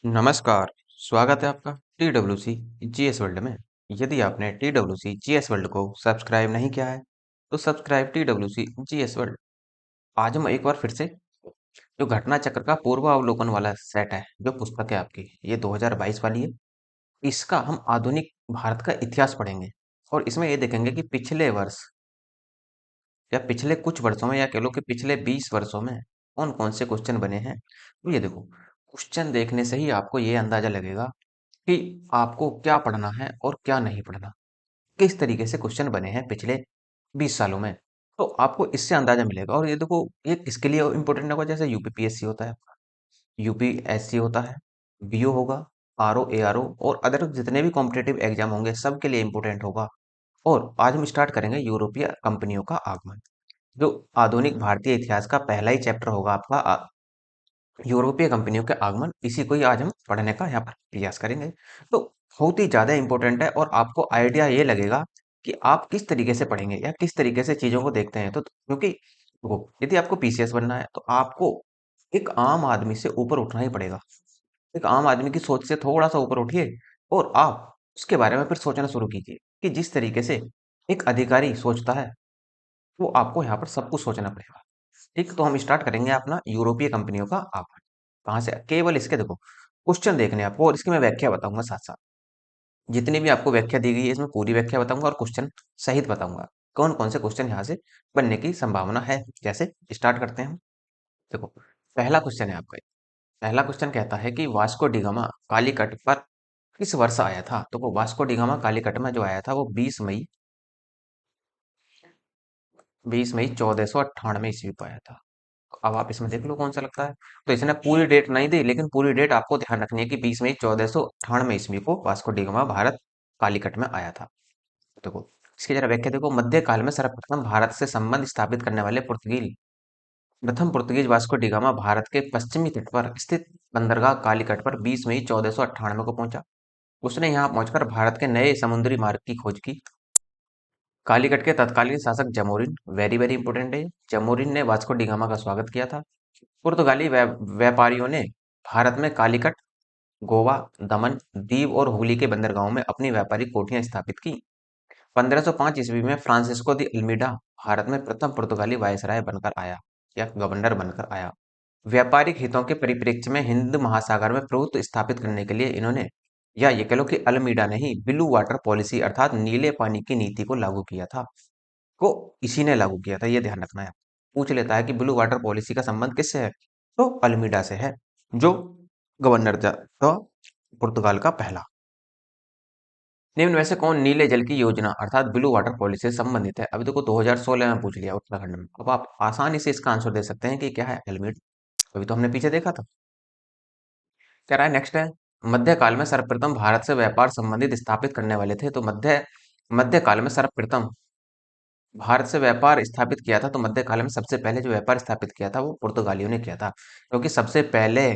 नमस्कार, स्वागत है आपका TWC जीएस वर्ल्ड में। यदि आपने TWC जीएस वर्ल्ड को सब्सक्राइब नहीं किया है, तो सब्सक्राइब TWC जीएस वर्ल्ड। आज हम एक बार फिर से जो घटना चक्र का पूर्वावलोकन वाला सेट है, जो पुस्तक है आपकी, ये 2022 वाली है। इसका हम आधुनिक भारत का इतिहास पढ़ेंगे और इसमें ये देखेंगे कि पिछले वर्ष या पिछले कुछ वर्षों में या कह लो कि पिछले 20 वर्षों में कौन कौन से क्वेश्चन बने हैं। तो ये देखो, क्वेश्चन देखने से ही आपको ये अंदाजा लगेगा कि आपको क्या पढ़ना है और क्या नहीं पढ़ना। किस तरीके से क्वेश्चन बने हैं पिछले 20 सालों में, तो आपको इससे अंदाजा मिलेगा। और ये देखो, ये किसके लिए इंपॉर्टेंट होगा, जैसे यूपीपीएससी होता है, यूपीएससी होता है, बीओ होगा, आरओ एआरओ और अदर जितने भी कॉम्पिटेटिव एग्जाम होंगे सबके लिए इंपॉर्टेंट होगा। और आज हम स्टार्ट करेंगे यूरोपीय कंपनियों का आगमन, जो आधुनिक भारतीय इतिहास का पहला ही चैप्टर होगा आपका। यूरोपीय कंपनियों के आगमन, इसी को ही आज हम पढ़ने का यहाँ पर प्रयास करेंगे। तो बहुत ही ज्यादा इंपॉर्टेंट है और आपको आइडिया ये लगेगा कि आप किस तरीके से पढ़ेंगे या किस तरीके से चीजों को देखते हैं। तो क्योंकि देखो, यदि आपको पीसीएस बनना है तो आपको एक आम आदमी से ऊपर उठना ही पड़ेगा। एक आम आदमी की सोच से थोड़ा सा ऊपर उठिए और आप उसके बारे में फिर सोचना शुरू कीजिए कि जिस तरीके से एक अधिकारी सोचता है, वो आपको यहाँ पर सब कुछ सोचना पड़ेगा। ठीक, तो हम स्टार्ट करेंगे अपना यूरोपीय कंपनियों का आगमन। कहाँ से, केवल इसके देखो क्वेश्चन देखने हैं आपको और इसकी मैं व्याख्या बताऊंगा साथ साथ। जितनी भी आपको व्याख्या दी गई है इसमें पूरी व्याख्या बताऊंगा और क्वेश्चन सहित बताऊंगा कौन कौन से क्वेश्चन यहाँ से बनने की संभावना है। जैसे स्टार्ट करते हैं हम। देखो, पहला क्वेश्चन है आपका। पहला क्वेश्चन कहता है कि वास्को डिगामा कालीकट पर किस वर्ष आया था। तो वो वास्को डिगामा कालीकट में जो आया था वो 20 मई 1498 ईस्वी को आया था। अब आप इसमें देख लो कौन सा लगता है। तो इसने पूरी डेट नहीं दी, लेकिन पूरी डेट आपको ध्यान रखनी है कि 20 मई 1498 ईस्वी को Vasco D gamma Bharat Calicut में आया था। देखो, इसकी जरा व्याख्या देखो। मध्यकाल में सर्वप्रथम भारत से संबंध स्थापित करने वाले पुर्तगाली प्रथम Portuguese Vasco D gamma Bharat के पश्चिमी तट पर स्थित बंदरगाह कालीकट पर 20 मई 1498 को पहुंचा। उसने यहाँ पहुंचकर भारत के नए समुद्री मार्ग की खोज की। कालीकट के तत्कालीन शासक जमोरिन, वेरी वेरी इंपोर्टेंट है, जमोरिन ने वास्को डी गामा का स्वागत किया था। पुर्तगाली व्यापारियों ने भारत में कालीकट, गोवा, दमन, दीव और हुगली के बंदरगाहों में अपनी व्यापारिक कोठियां स्थापित की। 1505 ईस्वी में फ्रांसिस्को दी अल्मीडा भारत में प्रथम पुर्तगाली वायसराय बनकर आया या गवर्नर बनकर आया। व्यापारिक हितों के परिप्रेक्ष्य में हिंद महासागर में प्रभुत्व स्थापित करने के लिए इन्होंने, या ये कह लो कि अल्मीडा ने ही ब्लू वाटर पॉलिसी अर्थात नीले पानी की नीति को लागू किया था। को इसी ने लागू किया था, ये ध्यान रखना है। पूछ लेता है कि ब्लू वाटर पॉलिसी का संबंध किससे है, तो अल्मीडा से है, जो गवर्नर था पुर्तगाल का पहला। निम्न में से कौन नीले जल की योजना अर्थात ब्लू वाटर पॉलिसी से संबंधित है। अभी देखो 2016 में पूछ लिया उत्तराखंड में। अब आप आसानी से इसका आंसर दे सकते हैं कि क्या है, अल्मीडा। अभी तो हमने पीछे देखा था। कह रहा है नेक्स्ट है, मध्यकाल में सर्वप्रथम भारत से व्यापार संबंधित स्थापित करने वाले थे। तो मध्यकाल में सर्वप्रथम भारत से व्यापार स्थापित किया था, तो मध्यकाल में सबसे पहले जो व्यापार स्थापित किया था वो पुर्तगालियों ने किया था, क्योंकि सबसे पहले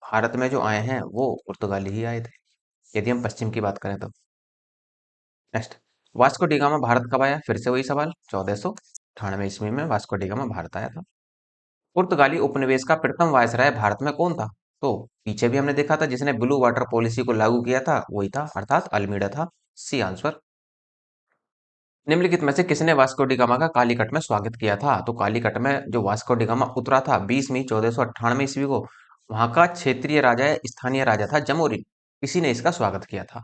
भारत में जो आए हैं वो पुर्तगाली ही आए थे, यदि हम पश्चिम की बात करें तो। Next, Vasco D gamma Bharat कब आया, फिर से वही सवाल। 1498 ईस्वी में वास्को डी गामा भारत आया था। पुर्तगाली उपनिवेश का प्रथम वायसराय भारत में कौन था। तो पीछे भी हमने देखा था, जिसने ब्लू वाटर पॉलिसी को लागू किया था वही था, अर्थात अल्मीडा था। C answer. निम्नलिखित में से किसने वास्को डी गामा का कालीकट में स्वागत किया था। तो कालीकट में जो वास्को डी गामा उतरा था 20 मई 1498 ईस्वी को, वहां का क्षेत्रीय राजा या स्थानीय राजा था जमोरिन। इसी ने इसका स्वागत किया था।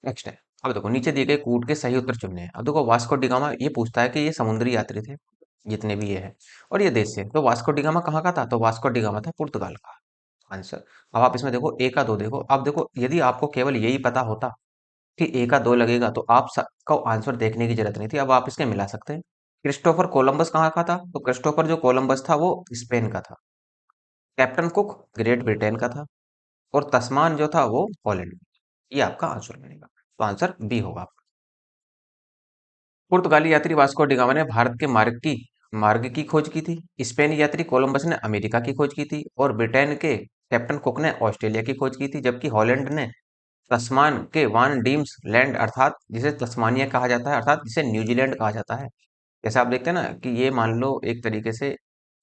नेक्स्ट है, अब देखो नीचे दिए गए कूट के सही उत्तर चुनने हैं। अब देखो, वास्को डी गामा ये पूछता है कि ये समुद्री यात्री थे, जितने भी ये है, और ये देश से। तो वास्को डी गामा कहाँ का था, तो वास्को डी गामा था पुर्तगाल का। आंसर। अब आप इसमें देखो ए का दो देखो। अब देखो, यदि आपको केवल यही पता होता कि ए का दो लगेगा तो आप को आंसर देखने की जरूरत नहीं थी। अब आप इसके मिला सकते हैं। क्रिस्टोफर कोलंबस कहाँ का था, तो क्रिस्टोफर जो कोलंबस था वो स्पेन का था। कैप्टन कुक ग्रेट ब्रिटेन का था। और तस्मान जो था वो हॉलैंड। ये आपका आंसर बनेगा, तो आंसर बी होगा। पुर्तगाली यात्री वास्को डिगामा ने भारत के मार्ग की खोज की थी। स्पेनी यात्री कोलंबस ने अमेरिका की खोज की थी और ब्रिटेन के कैप्टन कुक ने ऑस्ट्रेलिया की खोज की थी, जबकि हॉलैंड ने तस्मान के वान डीम्स लैंड अर्थात जिसे तस्मानिया कहा जाता है, अर्थात जिसे न्यूजीलैंड कहा जाता है। जैसे आप देखते हैं ना कि ये मान लो एक तरीके से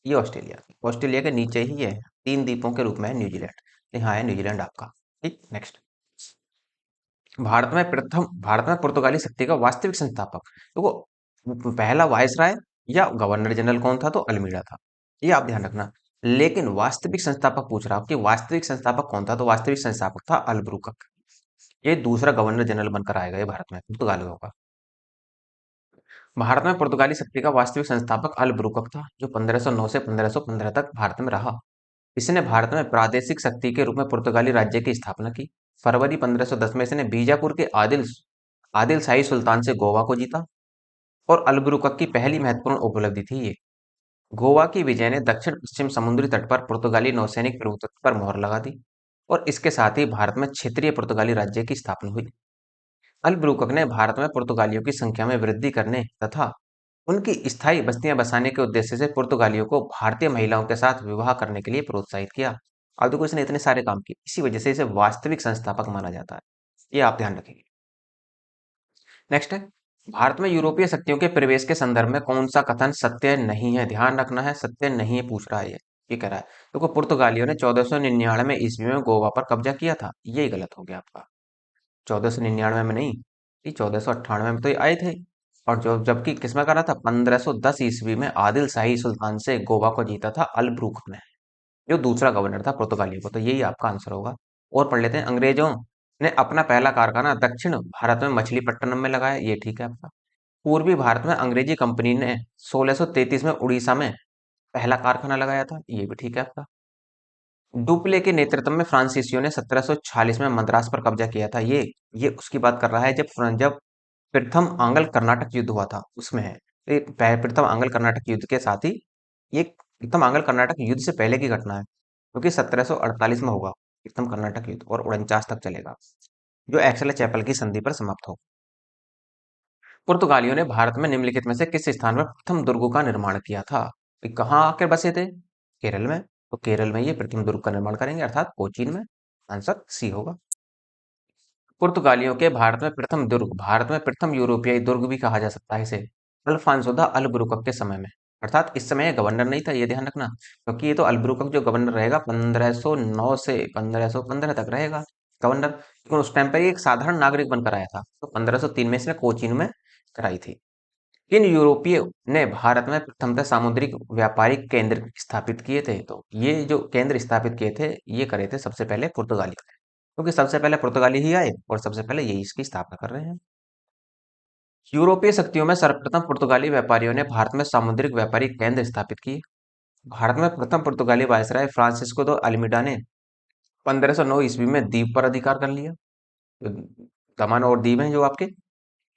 ये ऑस्ट्रेलिया के नीचे ही है, तीन द्वीपों के रूप में है न्यूजीलैंड। यहाँ है न्यूजीलैंड आपका। ठीक, नेक्स्ट। भारत में पुर्तगाली शक्ति का वास्तविक संस्थापक, तो पहला वायसराय या गवर्नर जनरल कौन था, तो अल्मीडा था। ये आप ध्यान रखना। लेकिन वास्तविक संस्थापक पूछ रहा हूं कि वास्तविक संस्थापक कौन था, तो वास्तविक संस्थापक था अल्ब्रुकक। ये दूसरा गवर्नर जनरल बनकर आएगा ये भारत में पुर्तगालियों का। भारत में पुर्तगाली शक्ति का वास्तविक संस्थापक अल्ब्रुकक था, जो 1509 से 1515 तक भारत में रहा। इसने भारत में प्रादेशिक शक्ति के रूप में पुर्तगाली राज्य की स्थापना की। फरवरी 1510 में इसने बीजापुर के आदिल आदिल शाही सुल्तान से गोवा को जीता, और अल्बुकर्क की पहली महत्वपूर्ण उपलब्धि थी ये। गोवा की विजय ने दक्षिण पश्चिम समुद्री तट पर पुर्तगाली नौसैनिक प्रभुत्व पर मोहर लगा दी, और इसके साथ ही भारत में क्षेत्रीय पुर्तगाली राज्य की स्थापना हुई। अल्बुकर्क ने भारत में पुर्तगालियों की संख्या में वृद्धि करने तथा उनकी स्थायी बस्तियां बसाने के उद्देश्य से पुर्तगालियों को भारतीय महिलाओं के साथ विवाह करने के लिए प्रोत्साहित किया। अब देखो इसने इतने सारे काम किए, इसी वजह से इसे वास्तविक संस्थापक माना जाता है। ये आप ध्यान रखेंगे। नेक्स्ट है, भारत में यूरोपीय शक्तियों के प्रवेश के संदर्भ में कौन सा कथन सत्य नहीं है। ध्यान रखना है, सत्य नहीं है पूछ रहा है ये कह रहा है देखो, पुर्तगालियों ने 1499 ईस्वी में गोवा पर कब्जा किया था। ये गलत हो गया आपका। 1499 में नहीं, ये 1498 में तो ये आए थे। और जो जबकि किसमें करा था, 1510 ईस्वी में आदिल शाही सुल्तान से गोवा को जीता था अल्ब्रुक ने, जो दूसरा गवर्नर था पुर्तगालियों को। तो यही आपका आंसर होगा। और पढ़ लेते हैं, अंग्रेजों ने अपना पहला कारखाना दक्षिण भारत में मछलीपट्टनम में लगाया। ये ठीक है आपका। पूर्वी भारत में अंग्रेजी कंपनी ने 1633 में उड़ीसा में पहला कारखाना लगाया था। ये भी ठीक है आपका। डुप्ले के नेतृत्व में फ्रांसीसियों ने 1746 में मद्रास पर कब्जा किया था। ये उसकी बात कर रहा है जब प्रथम आंग्ल कर्नाटक युद्ध हुआ था, उसमें है। ये प्रथम आंग्ल कर्नाटक युद्ध के साथ ही, ये प्रथम आंग्ल कर्नाटक युद्ध से पहले की घटना है, क्योंकि 1748 में होगा प्रथम कर्नाटक युद्ध, और 49 तक चलेगा, जो एक्सले चैपल की संधि पर समाप्त हो। पुर्तगालियों ने भारत में निम्नलिखित में से किस स्थान पर प्रथम दुर्ग का निर्माण किया था। ये कहाँ आकर बसे थे, केरल में। तो केरल में ये प्रथम दुर्ग का निर्माण करेंगे, अर्थात कोचीन में। आंसर सी होगा। पुर्तगालियों के भारत में प्रथम यूरोपीय दुर्ग भी कहा जा सकता है इसे, अल्फांसो द अल्बुकर्क के समय में। अर्थात इस समय ये गवर्नर नहीं था, ये ध्यान रखना, क्योंकि ये तो अल्बुकर्क जो गवर्नर रहेगा 1509 से 1515 तक रहेगा गवर्नर, लेकिन उस टाइम पर ये एक साधारण नागरिक बनकर आया था। तो 1503 में इसने कोचीन में कराई थी। किन यूरोपीय ने भारत में प्रथमतः सामुद्रिक व्यापारिक केंद्र स्थापित किए थे। तो ये जो केंद्र स्थापित किए थे, ये करे थे सबसे पहले पुर्तगाली, क्योंकि सबसे पहले पुर्तगाली ही आए और सबसे पहले यही इसकी स्थापना कर रहे हैं। यूरोपीय शक्तियों में सर्वप्रथम पुर्तगाली व्यापारियों ने भारत में सामुद्रिक व्यापारिक केंद्र स्थापित किए। भारत में प्रथम पुर्तगाली वायसराय फ्रांसिस्को दो अल्मीडा ने 1509 ईस्वी में द्वीप पर अधिकार कर लिया। तो दमन और दीव हैं जो आपके,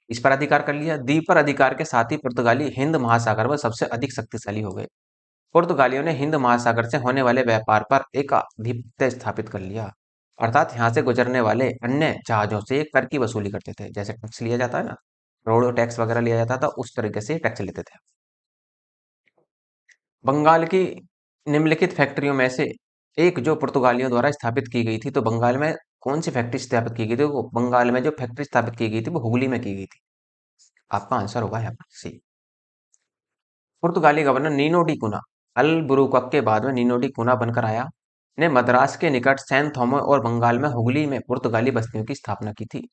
इस पर अधिकार कर लिया। द्वीप पर अधिकार के साथ ही पुर्तगाली हिंद महासागर में सबसे अधिक शक्तिशाली हो गए। पुर्तगालियों ने हिंद महासागर से होने वाले व्यापार पर एक आधिपत्य स्थापित कर लिया, अर्थात यहाँ से गुजरने वाले अन्य जहाजों से कर की वसूली करते थे। जैसे टैक्स लिया जाता है ना, रोड टैक्स वगैरह लिया जाता था, उस तरीके से टैक्स लेते थे। बंगाल की निम्नलिखित फैक्ट्रियों में से एक जो पुर्तगालियों द्वारा स्थापित की गई थी, तो बंगाल में कौन सी फैक्ट्री स्थापित की गई थी। वो बंगाल में जो फैक्ट्री स्थापित की गई थी वो हुगली में की गई थी। आपका आंसर होगा यहाँ पर सी। पुर्तगाली गवर्नर नीनो डी कुना अल के बाद में नीनो डी कुना बनकर आया, ने मद्रास के निकट सैन थोमो और बंगाल में हुगली में पुर्तगाली बस्तियों की स्थापना की थी।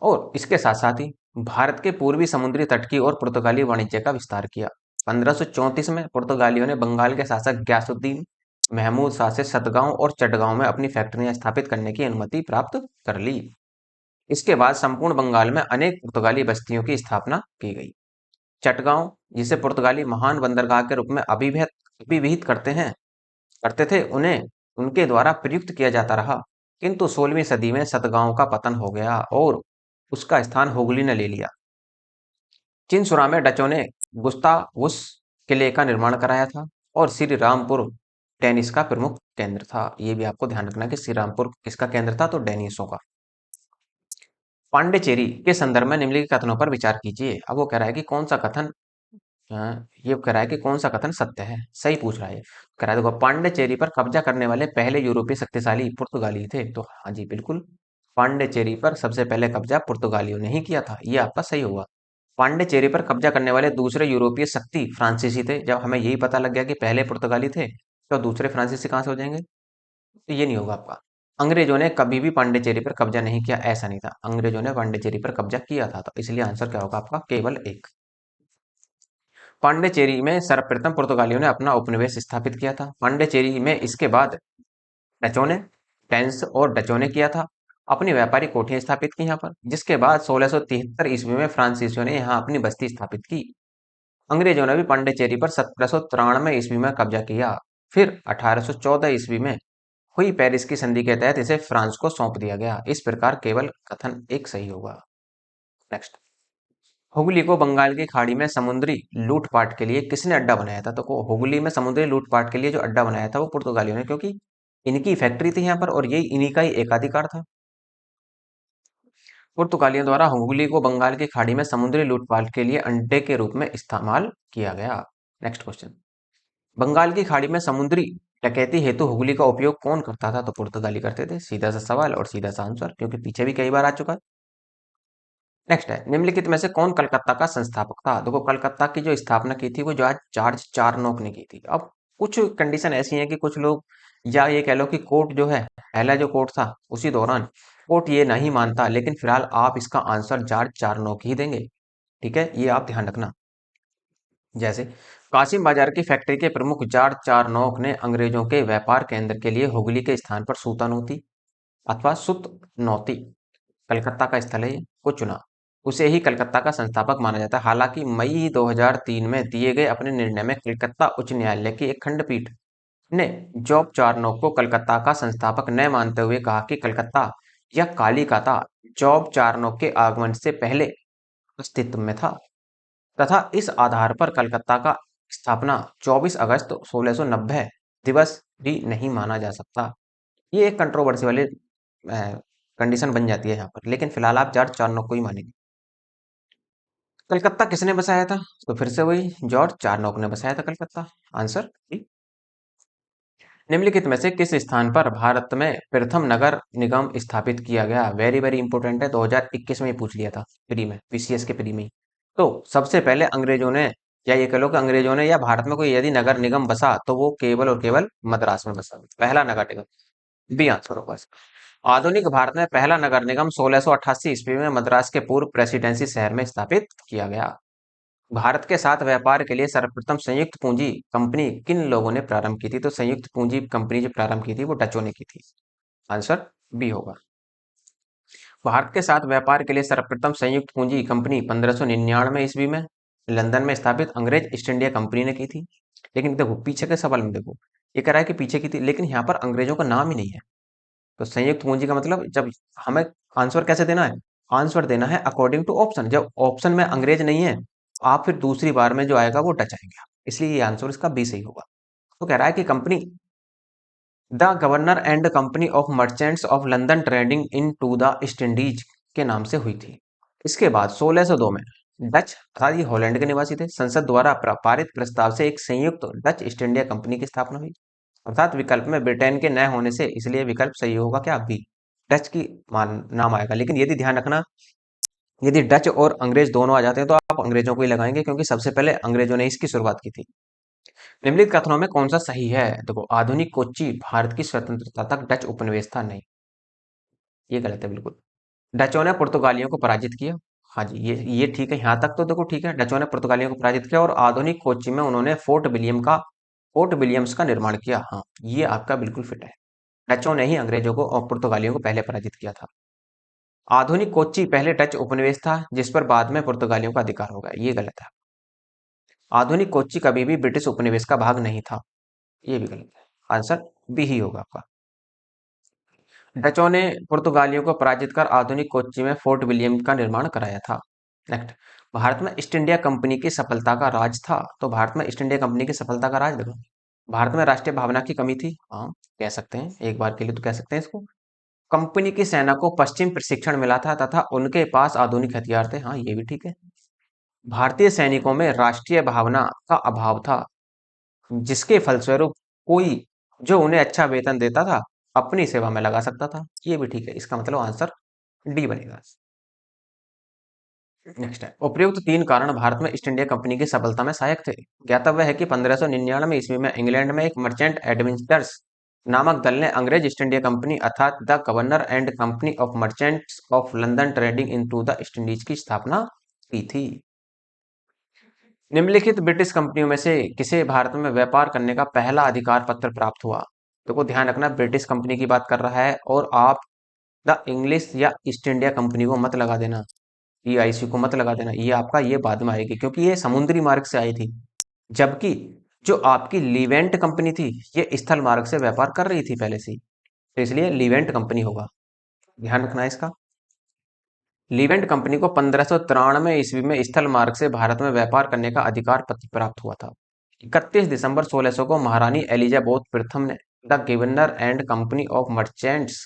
और इसके साथ साथ ही भारत के पूर्वी समुद्री तट की ओर पुर्तगाली वाणिज्य का विस्तार किया। 1534 में पुर्तगालियों ने बंगाल के शासक ग्यासुद्दीन महमूद शाह से सतगांव और चटगांव में अपनी फैक्ट्रियां स्थापित करने की अनुमति प्राप्त कर ली। इसके बाद संपूर्ण बंगाल में अनेक पुर्तगाली बस्तियों की स्थापना की गई। चटगांव, जिसे पुर्तगाली महान बंदरगाह के रूप में अभिहित करते थे, उन्हें उनके द्वारा प्रयुक्त किया जाता रहा, किंतु 16वीं सदी में सतगांव का पतन हो गया और उसका स्थान हुगली ने ले लिया। चिनसुरा में डचों ने गुस्तावुस किले का निर्माण कराया था, और श्री रामपुर डेनिस का प्रमुख केंद्र था। ये भी आपको ध्यान रखना कि श्री रामपुर किसका केंद्र था, तो डेनिसों का। पांडिचेरी के संदर्भ में निम्नलिखित कथनों पर विचार कीजिए। अब वो कह रहा है कि कौन सा कथन, ये कह रहा है कि कौन सा कथन सत्य है, सही पूछ रहा है। कह रहा है देखो, पांडिचेरी पर कब्जा करने वाले पहले यूरोपीय शक्तिशाली पुर्तगाली थे। तो हाँ जी बिल्कुल, पांडिचेरी पर सबसे पहले कब्जा पुर्तगालियों ने ही किया था। ये आपका सही होगा। पांडिचेरी पर कब्जा करने वाले दूसरे यूरोपीय शक्ति फ्रांसीसी थे। जब हमें यही पता लग गया कि पहले पुर्तगाली थे, तो दूसरे फ्रांसीसी कहाँ से हो जाएंगे। तो ये नहीं होगा आपका। अंग्रेजों ने कभी भी पांडिचेरी पर कब्जा नहीं किया, ऐसा नहीं था, अंग्रेजों ने पांडिचेरी पर कब्जा किया था, तो इसलिए आंसर क्या होगा आपका, केवल एक। पांडिचेरी में सर्वप्रथम पुर्तगालियों ने अपना उपनिवेश स्थापित किया था। पांडिचेरी में इसके बाद डचों ने, टेंस और डचों ने किया था, अपनी व्यापारिक कोठियां स्थापित की यहाँ पर, जिसके बाद 1673 ईस्वी में फ्रांसीसियों ने यहाँ अपनी बस्ती स्थापित की। अंग्रेजों ने भी पांडिचेरी पर 1793 ईस्वी में कब्जा किया। फिर 1814 ईस्वी में हुई पेरिस की संधि के तहत इसे फ्रांस को सौंप दिया गया। इस प्रकार केवल कथन एक सही होगा। नेक्स्ट, हुगली को बंगाल की खाड़ी में समुद्री लूटपाट के लिए किसने अड्डा बनाया था? तो हुगली में समुद्री लूटपाट के लिए जो अड्डा बनाया था वो पुर्तगालियों ने, क्योंकि इनकी फैक्ट्री थी यहाँ पर और यही इन्हीं का ही एकाधिकार था। पुर्तगालियों द्वारा हुगली को बंगाल की खाड़ी में समुद्री लूटपाट के लिए अड्डे के रूप में इस्तेमाल किया गया। नेक्स्ट क्वेश्चन, बंगाल की खाड़ी में समुद्री डकैती हेतु हुगली का उपयोग कौन करता था? तो पुर्तगाली करते थे। सीधा सा सवाल और सीधा सा आंसर, क्योंकि पीछे भी कई बार आ चुका है। नेक्स्ट है, निम्नलिखित में से कौन कलकत्ता का संस्थापक था? देखो, कलकत्ता की जो स्थापना की थी वो जॉर्ज जॉर्ज चारनोक ने की थी। अब कुछ कंडीशन ऐसी हैं कि कुछ लोग, या ये कह लो कि कोर्ट जो है, पहला जो कोर्ट था उसी दौरान कोर्ट ये नहीं मानता, लेकिन फिलहाल आप इसका आंसर जॉर्ज चारनोक ही देंगे। ठीक है, ये आप ध्यान रखना। जैसे कासिम बाजार की फैक्ट्री के प्रमुख जॉर्ज चारनोक ने अंग्रेजों के व्यापार केंद्र के लिए हुगली के स्थान पर सूतानोती अथवा सुतनौती, कलकत्ता का स्थल है ये, को चुना। उसे ही कलकत्ता का संस्थापक माना जाता है। हालांकि मई 2003 में दिए गए अपने निर्णय में कलकत्ता उच्च न्यायालय की एक खंडपीठ ने जॉब चारनोक को कलकत्ता का संस्थापक न मानते हुए कहा कि कलकत्ता या कालिकाता जॉब चारनोक के आगमन से पहले अस्तित्व में था, तथा इस आधार पर कलकत्ता का स्थापना 24 अगस्त 1690 दिवस भी नहीं माना जा सकता। ये एक कंट्रोवर्सी वाली कंडीशन बन जाती है यहाँ पर, लेकिन फिलहाल आप जॉर्ज चारनोक को ही मानेंगे। कलकत्ता किसने बसाया था? तो फिर से वही जॉर्ज चारनोक ने बसाया था कलकत्ता। Answer B. निम्नलिखित में से किस स्थान पर भारत में प्रथम नगर निगम स्थापित किया गया? वेरी वेरी इंपॉर्टेंट है, 2021 में ही पूछ लिया था प्री में, पीसीएस के प्री में ही। तो सबसे पहले अंग्रेजों ने, या ये कह लो कि अंग्रेजों ने या भारत में कोई यदि नगर निगम बसा तो वो केवल और केवल मद्रास में बसा, पहला नगर निगम। बी आंसर होगा इसका। आधुनिक भारत में पहला नगर निगम 1688 ईस्वी में मद्रास के पूर्व प्रेसिडेंसी शहर में स्थापित किया गया। भारत के साथ व्यापार के लिए सर्वप्रथम संयुक्त पूंजी कंपनी किन लोगों ने प्रारंभ की थी? तो संयुक्त पूंजी कंपनी जो प्रारंभ की थी वो डचों ने की थी। आंसर बी होगा। भारत के साथ व्यापार के लिए सर्वप्रथम संयुक्त पूंजी कंपनी 1599 ईस्वी में लंदन में स्थापित अंग्रेज ईस्ट इंडिया कंपनी ने की थी। लेकिन देखो पीछे के सवाल में देखो, ये कह रहा है कि पीछे की थी, लेकिन यहाँ पर अंग्रेजों का नाम ही नहीं है। तो संयुक्त पूंजी का मतलब, जब हमें आंसर कैसे देना है, आंसर देना है अकॉर्डिंग टू ऑप्शन। जब ऑप्शन में अंग्रेज नहीं है, आप फिर दूसरी बार में जो आएगा वो डच आएगा, इसलिए ये आंसर इसका बी सही होगा। तो कह रहा है कि company the governor and company of merchants of London trading into the East Indies के नाम से हुई थी। इसके बाद 1602 में डच, अर्थात ये हॉलैंड के निवासी थे, संसद द्वारा पारित प्रस्ताव से एक संयुक्त डच ईस्ट इंडिया कंपनी की स्थापना हुई। अर्थात विकल्प में ब्रिटेन के न होने से, इसलिए विकल्प सही होगा क्या, बी, डच की मान नाम आएगा। लेकिन यदि ध्यान रखना, यदि डच और अंग्रेज दोनों आ जाते हैं तो आप अंग्रेजों को ही लगाएंगे, क्योंकि सबसे पहले अंग्रेजों ने इसकी शुरुआत की थी। निम्नलिखित कथनों में कौन सा सही है? देखो, आधुनिक कोच्चि भारत की स्वतंत्रता तक डच उपनिवेश था, नहीं, ये गलत है बिल्कुल। डचों ने पुर्तगालियों को पराजित किया, हाँ जी, ये ठीक है, यहाँ तक तो देखो ठीक है, डचों ने पुर्तगालियों को पराजित किया और आधुनिक कोच्चि में उन्होंने फोर्ट विलियम्स का निर्माण किया। हाँ, ये आपका बिल्कुल फिट है। डचों ने ही अंग्रेजों को और पुर्तगालियों को पहले पराजित किया था। आधुनिक कोच्चि पहले डच उपनिवेश था जिस पर बाद में पुर्तगालियों का अधिकार हो गया, ये गलत है। आधुनिक कोच्चि कभी भी ब्रिटिश उपनिवेश का भाग नहीं था, ये भी गलत है। आंसर बी ही होगा आपका। डचों ने पुर्तगालियों को पराजित कर आधुनिक कोच्चि में फोर्ट विलियम का निर्माण कराया था। नेक्स्ट, भारत में ईस्ट इंडिया कंपनी की सफलता का राज था। तो भारत में ईस्ट इंडिया कंपनी की सफलता का राज देखो, भारत में राष्ट्रीय भावना की कमी थी, हाँ कह सकते हैं, एक बार के लिए तो कह सकते हैं इसको। कंपनी की सेना को पश्चिम प्रशिक्षण मिला था तथा उनके पास आधुनिक हथियार थे, हाँ ये भी ठीक है। भारतीय सैनिकों में राष्ट्रीय भावना का अभाव था, जिसके फलस्वरूप कोई जो उन्हें अच्छा वेतन देता था अपनी सेवा में लगा सकता था, ये भी ठीक है। इसका मतलब आंसर डी बनेगा। नेक्स्ट है, उपयुक्त तीन कारण भारत में ईस्ट इंडिया कंपनी की सफलता में सहायक थे। ज्ञातव्य है कि 1599 ईस्वी में इंग्लैंड में एक मर्चेंट एडवेंचर्स नामक दल ने अंग्रेज ईस्ट इंडिया कंपनी अर्थात the governor and company of merchants of London trading into the East Indies की स्थापना की थी। निम्नलिखित ब्रिटिश कंपनियों में से किसे भारत में व्यापार करने का पहला अधिकार पत्र प्राप्त हुआ? देखो ध्यान रखना, ब्रिटिश कंपनी की बात कर रहा है और आप द इंग्लिश या ईस्ट इंडिया कंपनी को मत लगा देना, ईआईसी को मत लगा देना, ये आपका ये बाद में आएगी क्योंकि ये समुद्री मार्ग से आई थी, जबकि जो आपकी लीवेंट कंपनी थी ये स्थल मार्ग से व्यापार कर रही थी पहले से ही, तो इसलिए लीवेंट कंपनी होगा, ध्यान रखना है इसका। लीवेंट कंपनी को 1593 ईस्वी में स्थल मार्ग से भारत में व्यापार करने का अधिकार पत्र प्राप्त हुआ था। 31 दिसंबर 1600 को महारानी एलिजाबेथ प्रथम ने the governor and company of merchants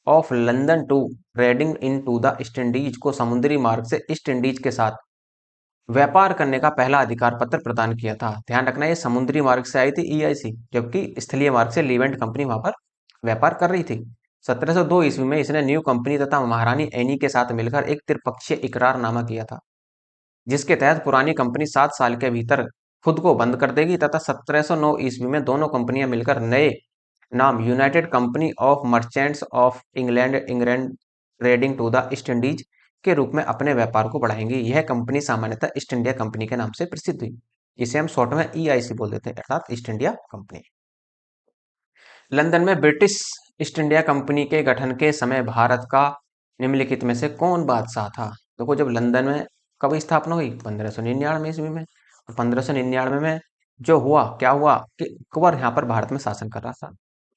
of London to trading into the East Indies को समुद्री मार्ग से ईस्ट इंडीज के साथ व्यापार करने का पहला अधिकार पत्र प्रदान किया था। ध्यान रखना, ये समुद्री मार्ग से आई थी ईआईसी, जबकि स्थलीय मार्ग से लीवेंट कंपनी वहां पर व्यापार कर रही थी। 1702 ईस्वी में इसने न्यू कंपनी तथा महारानी एनी के साथ मिलकर एक त्रिपक्षीय इकरारनामा किया था, जिसके तहत पुरानी कंपनी 7 साल के भीतर खुद को बंद कर देगी तथा 1709 ईस्वी में दोनों कंपनियां मिलकर नए नाम united company of merchants of England England trading to the East Indies के रूप में अपने व्यापार को बढ़ाएंगी। यह कंपनी सामान्यतः ईस्ट इंडिया कंपनी के नाम से प्रसिद्ध हुई, इसे हम शॉर्ट में ईआईसी बोल देते हैं, अर्थात ईस्ट इंडिया कंपनी। लंदन में ब्रिटिश ईस्ट इंडिया कंपनी के गठन के समय भारत का निम्नलिखित में से कौन बादशाह था? देखो जब लंदन में कब स्थापना हुई? 1599 ईस्वी में। और 1599 में जो हुआ क्या हुआ कि अकबर यहाँ पर भारत में शासन कर रहा था,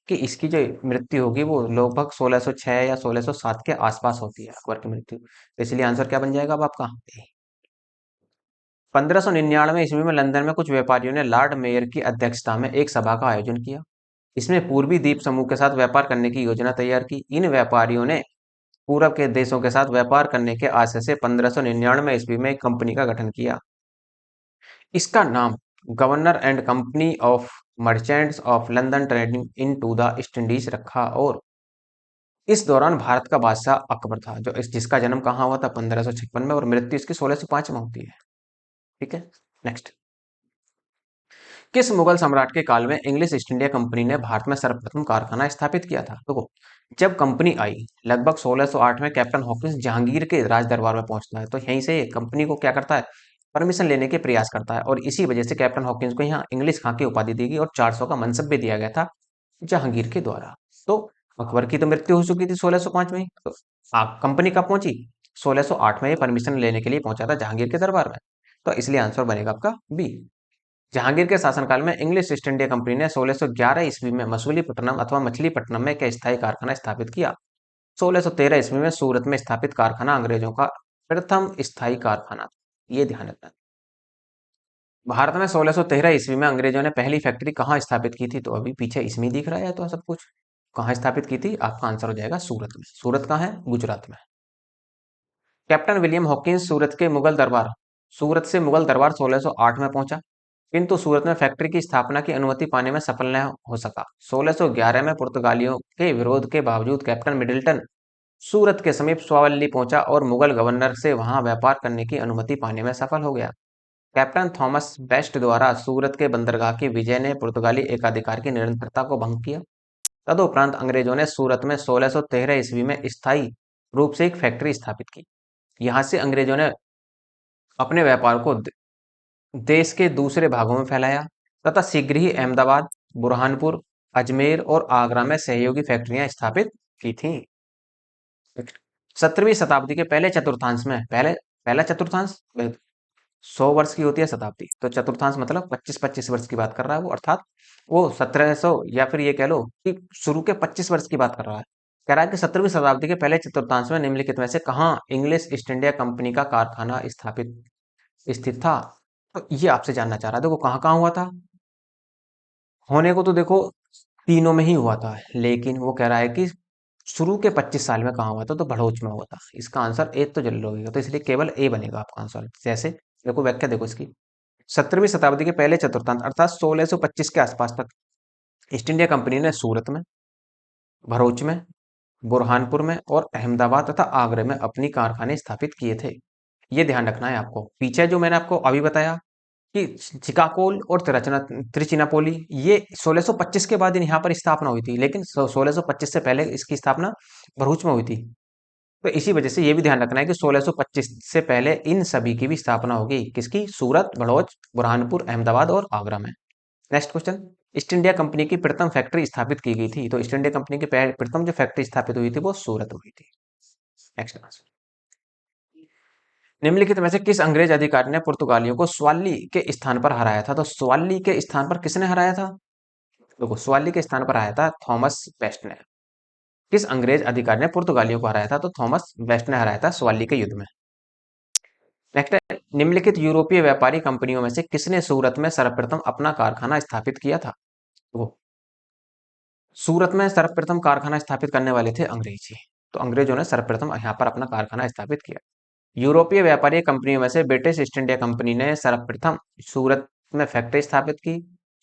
कि इसकी जो मृत्यु होगी वो लगभग 1606 या 1607 के आसपास होती है अकबर की मृत्यु, तो इसलिए आंसर क्या बन जाएगा अब आपका? 1599 ईस्वी में लंदन में कुछ व्यापारियों ने लॉर्ड मेयर की अध्यक्षता में एक सभा का आयोजन किया। इसमें पूर्वी द्वीप समूह के साथ व्यापार करने की योजना तैयार की। इन व्यापारियों ने पूरब के देशों के साथ व्यापार करने के आशय से 1599 ईस्वी में एक कंपनी का गठन किया। इसका नाम governor and company of merchants of London trading into the East Indies रखा, और इस दौरान भारत का बादशाह अकबर था, जो जिसका जन्म कहाँ हुआ था? 1556 में, और मृत्यु इसकी 1605 में होती है। ठीक है, नेक्स्ट। किस मुगल सम्राट के काल में इंग्लिश ईस्ट इंडिया कंपनी ने भारत में सर्वप्रथम कारखाना स्थापित किया था? देखो जब कंपनी आई लगभग 1608 में कैप्टन हॉकिंस जहांगीर के राज दरबार में पहुंचता है, तो यहीं से कंपनी को क्या करता है? परमिशन लेने के प्रयास करता है, और इसी वजह से कैप्टन हॉकिंस को यहाँ इंग्लिश खां की उपाधि दी गई और 400 का मनसब भी दिया गया था जहांगीर के द्वारा। तो अकबर की तो मृत्यु हो चुकी थी 1605 में ही, तो कंपनी कब पहुंची? 1608 में ये परमिशन लेने के लिए पहुंचा था जहांगीर के दरबार में, तो इसलिए आंसर बनेगा आपका बी। जहांगीर के शासनकाल में इंग्लिश ईस्ट इंडिया कंपनी ने 1611 ईस्वी में मसूलीपट्टनम अथवा मछलीपट्टनम में एक स्थायी कारखाना स्थापित किया। 1613 ईस्वी में सूरत में स्थापित कारखाना अंग्रेजों का प्रथम स्थायी कारखाना था। ये ध्यान रखना। भारत में 1613 ईस्वी में अंग्रेजों ने पहली फैक्ट्री कहाँ स्थापित की थी? तो अभी पीछे इसमें दिख रहा है तो सब कुछ। कहाँ स्थापित की थी? आपका आंसर हो जाएगा सूरत में। सूरत कहाँ है? गुजरात में। कैप्टन विलियम हॉकिंस सूरत से मुगल दरबार 1608 में पहुंचा, किंतु सूरत में फैक्ट्री की स्थापना की अनुमति पाने में सफल न हो सका। 1611 में पुर्तगालियों के विरोध के बावजूद कैप्टन मिडिल्टन सूरत के समीप स्वावल्ली पहुंचा और मुगल गवर्नर से वहां व्यापार करने की अनुमति पाने में सफल हो गया। कैप्टन थॉमस बेस्ट द्वारा सूरत के बंदरगाह की विजय ने पुर्तगाली एकाधिकार की निरंतरता को भंग किया। तदुपरांत अंग्रेजों ने सूरत में 1613 ईस्वी में स्थायी रूप से एक फैक्ट्री स्थापित की। यहां से अंग्रेजों ने अपने व्यापार को देश के दूसरे भागों में फैलाया तथा शीघ्र ही अहमदाबाद, बुरहानपुर, अजमेर और आगरा में सहयोगी फैक्ट्रियां स्थापित की थीं। 17वीं शताब्दी के पहले चतुर्थांश में पहला चतुर्थांश 100 वर्ष की होती है शताब्दी, तो चतुर्थांश मतलब 25-25 वर्ष की बात कर रहा है वो, अर्थात वो 1700 या फिर ये कह लो कि शुरू के 25 वर्ष की बात कर रहा है। कह रहा है कि 17वीं शताब्दी के पहले चतुर्थांश में निम्नलिखित में से कहाँ इंग्लिश ईस्ट इंडिया कंपनी का कारखाना स्थापित स्थित था? तो ये आपसे जानना चाह रहा है। देखो कहाँ कहाँ हुआ था? होने को तो देखो तीनों में ही हुआ था, लेकिन वो कह रहा है कि शुरू के 25 साल में कहाँ हुआ था? तो भड़ोच में हुआ था। इसका आंसर ए तो जरूर होगा, तो इसलिए केवल ए बनेगा आपका आंसर। जैसे देखो व्याख्या देखो इसकी, 17वीं शताब्दी के पहले चतुर्थांश अर्थात 1625 के आसपास तक ईस्ट इंडिया कंपनी ने सूरत में, भरूच में, बुरहानपुर में और अहमदाबाद तथा आगरे में अपनी कारखाने स्थापित किए थे। ये ध्यान रखना है आपको। पीछे जो मैंने आपको अभी बताया कि चिकाकोल और त्रिचिनापोली ये 1625 के बाद यहाँ पर स्थापना हुई थी, लेकिन 1625 से पहले इसकी स्थापना भरूच में हुई थी। तो इसी वजह से ये भी ध्यान रखना है कि 1625 से पहले इन सभी की भी स्थापना होगी, किसकी? सूरत, बड़ौच, बुरहानपुर, अहमदाबाद और आगरा में। Next question, east India company की प्रथम फैक्ट्री स्थापित की गई थी। तो ईस्ट इंडिया कंपनी की प्रथम जो फैक्ट्री स्थापित हुई थी वो सूरत हुई थी। नेक्स्ट आंसर, निम्नलिखित में से किस अंग्रेज अधिकारी ने पुर्तगालियों को स्वाली के स्थान पर हराया था? तो स्वाली के स्थान पर किसने हराया था? देखो, स्वाली के स्थान पर हराया था थॉमस वेस्ट ने। किस अंग्रेज अधिकारी ने पुर्तगालियों को हराया था? तो थॉमस वेस्ट ने हराया था स्वाली के युद्ध में। नेक्स्ट है, निम्नलिखित यूरोपीय व्यापारी कंपनियों में से किसने सूरत में सर्वप्रथम अपना कारखाना स्थापित किया था? वो सूरत में सर्वप्रथम कारखाना स्थापित करने वाले थे अंग्रेज ही। तो अंग्रेजों ने सर्वप्रथम यहाँ पर अपना कारखाना स्थापित किया। यूरोपीय व्यापारी कंपनियों में से ब्रिटिश ईस्ट इंडिया कंपनी ने सर्वप्रथम सूरत में फैक्ट्री स्थापित की।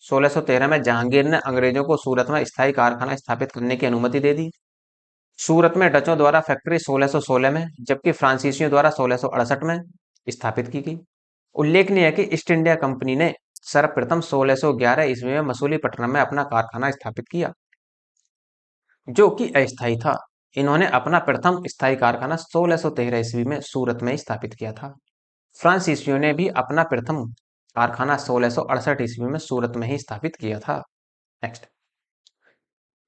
1613 में जहांगीर ने अंग्रेजों को सूरत में स्थायी कारखाना स्थापित करने की अनुमति दे दी। सूरत में डचों द्वारा फैक्ट्री 1616 में, जबकि फ्रांसीसियों द्वारा 1668 में स्थापित की गई। उल्लेखनीय है कि ईस्ट इंडिया कंपनी ने सर्वप्रथम 1611 ईस्वी में मसूलीपट्टनम में अपना कारखाना स्थापित किया, जो कि अस्थायी था। इन्होंने अपना प्रथम स्थायी कारखाना 1613 ईस्वी में सूरत में स्थापित किया था। फ्रांसीसियों ने भी अपना प्रथम कारखाना 1668 ईस्वी में सूरत में ही स्थापित किया था। नेक्स्ट,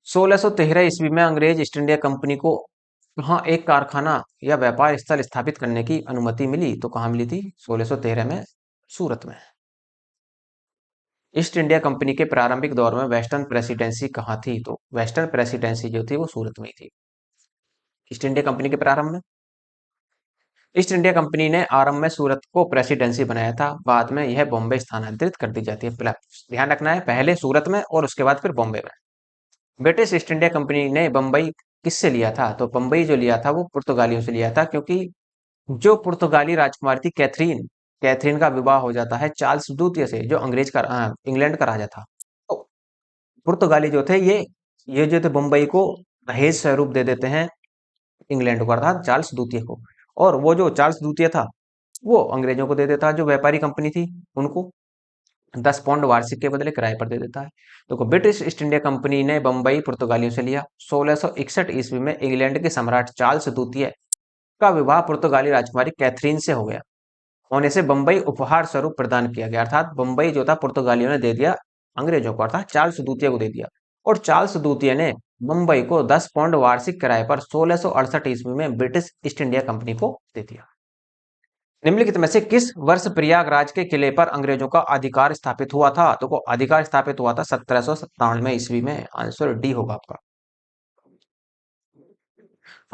1613 ईस्वी में अंग्रेज ईस्ट इंडिया कंपनी को कहाँ एक कारखाना या व्यापार स्थल स्थापित करने की अनुमति मिली? तो कहाँ मिली थी? 1613 में सूरत में। ईस्ट इंडिया कंपनी के प्रारंभिक दौर में वेस्टर्न प्रेसिडेंसी कहाँ थी? तो वेस्टर्न प्रेसिडेंसी जो थी वो सूरत में ही थी। ईस्ट इंडिया कंपनी के प्रारंभ में ईस्ट इंडिया कंपनी ने आरंभ में सूरत को प्रेसिडेंसी बनाया था, बाद में यह बॉम्बे स्थानांतरित कर दी जाती है। ध्यान रखना है, पहले सूरत में और उसके बाद फिर बॉम्बे में। ब्रिटिश ईस्ट इंडिया कंपनी ने बम्बई किससे लिया था? तो बम्बई जो लिया था वो पुर्तगालियों से लिया था, क्योंकि जो पुर्तगाली राजकुमारी थी कैथरीन, कैथरीन का विवाह हो जाता है चार्ल्स द्वितीय से, जो इंग्लैंड का राजा था। तो पुर्तगाली जो थे ये जो थे बम्बई को दहेज स्वरूप दे देते हैं इंग्लैंड को, अर्थात चार्ल्स द्वितीय को। और वो जो चार्ल्स द्वितीय था वो अंग्रेजों को दे देता है, जो व्यापारी कंपनी थी उनको 10 पाउंड वार्षिक के बदले किराए पर दे देता है। तो ब्रिटिश ईस्ट इंडिया कंपनी ने बंबई पुर्तगालियों से लिया। 1661 ईस्वी में इंग्लैंड के सम्राट चार्ल्स द्वितीय का विवाह पुर्तगाली राजकुमारी कैथरीन से हो गया, होने से बंबई उपहार स्वरूप प्रदान किया गया, अर्थात बंबई जो था पुर्तगालियों ने दे दिया अंग्रेजों को, अर्थात चार्ल्स द्वितीय को दे दिया। और चार्ल्स द्वितीय ने मुंबई को 10 पाउंड वार्षिक किराए पर 1668 ईस्वी में ब्रिटिश ईस्ट इंडिया कंपनी को दे दिया। निम्नलिखित में से किस वर्ष प्रयागराज के किले पर अंग्रेजों का अधिकार स्थापित हुआ था? तो को अधिकार स्थापित हुआ था 1797 ईस्वी में। आंसर डी होगा आपका।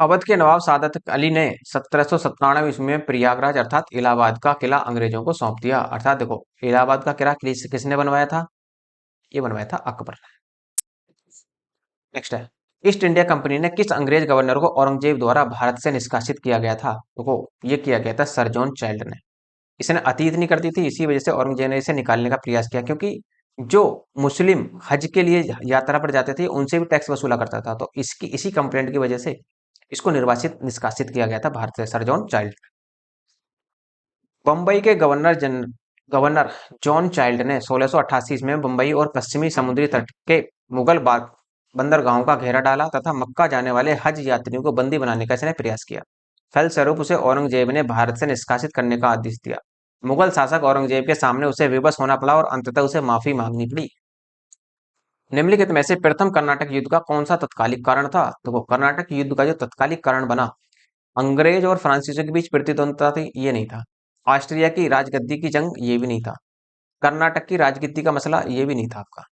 अवध के नवाब सादत अली ने 1797 ईस्वी में प्रयागराज अर्थात इलाहाबाद का किला अंग्रेजों को सौंप दिया। अर्थात देखो, इलाहाबाद का किला किसने बनवाया था? ये बनवाया था अकबर ने। नेक्स्ट है, ईस्ट इंडिया कंपनी ने किस अंग्रेज गवर्नर को औरंगजेब द्वारा भारत से निष्कासित किया गया था? देखो, ये किया गया था सर जॉन चाइल्ड ने। इसने अतीत नहीं करती थी, इसी वजह से औरंगजेब ने इसे निकालने का प्रयास किया, क्योंकि जो मुस्लिम हज के लिए यात्रा पर जाते थे उनसे भी टैक्स वसूला करता था। तो इसी कंप्लेंट की वजह से इसको निष्कासित किया गया था भारत से, सर जॉन चाइल्ड। बम्बई के गवर्नर जॉन चाइल्ड ने 1688 में बम्बई और पश्चिमी समुद्री तट के मुगल बंदरगाहों का घेरा डाला तथा मक्का जाने वाले हज यात्रियों को बंदी बनाने का इसने प्रयास किया। फलस्वरूप उसे औरंगजेब ने भारत से निष्कासित करने का आदेश दिया। मुगल शासक औरंगजेब के सामने उसे विवश होना पड़ा और अंततः उसे माफी मांगनी पड़ी। निम्नलिखित में से प्रथम कर्नाटक युद्ध का कौन सा तत्कालिक कारण था? तो वो कर्नाटक युद्ध का जो तत्कालिक कारण बना, अंग्रेज और फ्रांसीसियों के बीच प्रतिद्वंद्विता थी, ये नहीं था। ऑस्ट्रिया की राजगद्दी की जंग, ये भी नहीं था। कर्नाटक की राजगद्दी का मसला, ये भी नहीं था आपका।